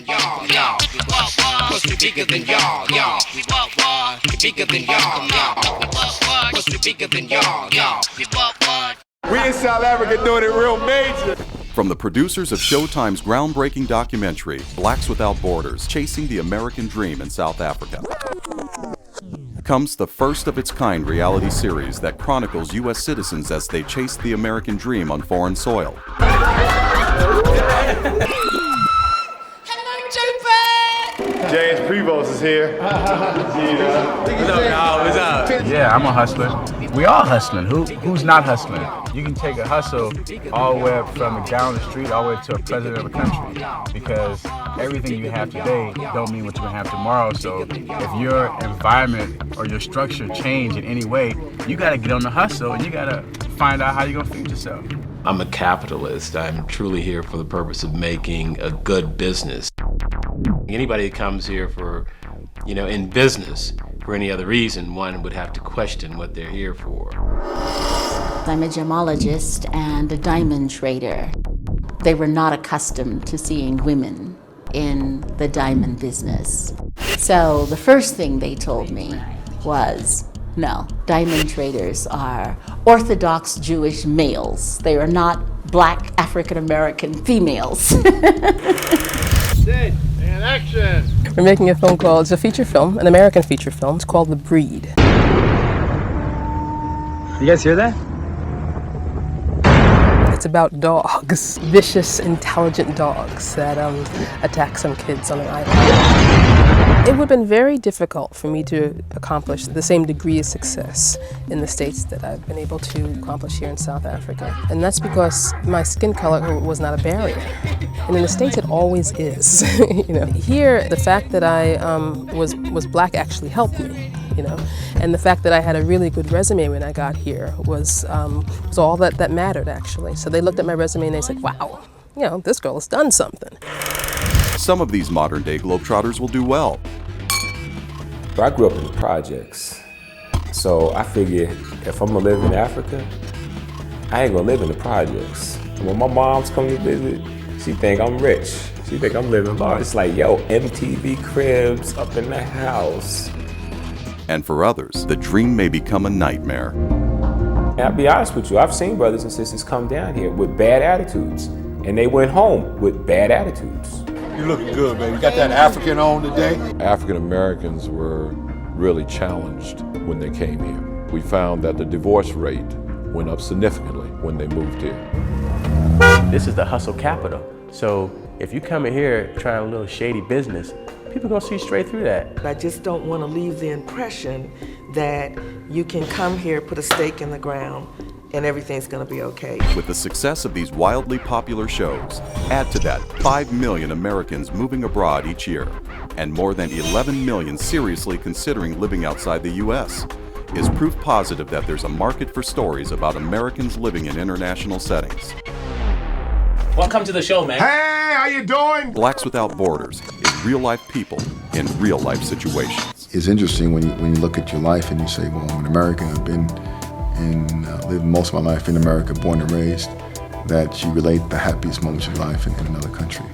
y'all, y'all. Must be bigger than y'all, y'all. Bigger than y'all, y'all. Must be bigger than y'all, y'all. We in South Africa doing it real major. From the producers of Showtime's groundbreaking documentary, Blacks Without Borders, Chasing the American Dream in South Africa, comes the first of its kind reality series that chronicles U.S. citizens as they chase the American dream on foreign soil. James Prevost is here. What's up, y'all? What's up? Yeah, I'm a hustler. We all hustling. Who's not hustling? You can take a hustle all the way up from down the street all the way to a president of a country, because everything you have today don't mean what you're gonna have tomorrow. So if your environment or your structure change in any way, you gotta get on the hustle and you gotta find out how you're gonna feed yourself. I'm a capitalist. I'm truly here for the purpose of making a good business. Anybody that comes here for, in business for any other reason, one would have to question what they're here for. I'm a gemologist and a diamond trader. They were not accustomed to seeing women in the diamond business. So the first thing they told me was, no, diamond traders are Orthodox Jewish males. They are not Black African-American females. And action. We're making a film called, it's a feature film, an American feature film. It's called The Breed. You guys hear that? It's about dogs, vicious, intelligent dogs that attack some kids on an island. It would have been very difficult for me to accomplish the same degree of success in the States that I've been able to accomplish here in South Africa. And that's because my skin color was not a barrier. And in the States it always is. Here, the fact that I was Black actually helped me. And the fact that I had a really good resume when I got here was all that mattered, actually. So they looked at my resume and they said, wow, this girl has done something. Some of these modern-day Globetrotters will do well. I grew up in the projects, so I figure if I'm gonna live in Africa, I ain't gonna live in the projects. And when my mom's coming to visit, she think I'm rich. She think I'm living large. It's like, yo, MTV cribs up in the house. And for others, the dream may become a nightmare. And I'll be honest with you, I've seen brothers and sisters come down here with bad attitudes, and they went home with bad attitudes. You looking good, man. You got that African on today? African Americans were really challenged when they came here. We found that the divorce rate went up significantly when they moved here. This is the hustle capital. So if you come in here trying a little shady business, people are gonna see straight through that. I just don't want to leave the impression that you can come here, put a stake in the ground, and everything's gonna be okay. With the success of these wildly popular shows, add to that 5 million Americans moving abroad each year, and more than 11 million seriously considering living outside the U.S., is proof positive that there's a market for stories about Americans living in international settings. Welcome to the show, man. Hey, how you doing? Blacks Without Borders is real-life people in real-life situations. It's interesting when you look at your life and you say, well, I'm an American, I've been lived most of my life in America, born and raised, that you relate the happiest moments of your life in another country.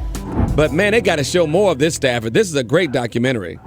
But man, they got to show more of this, Stafford. This is a great documentary.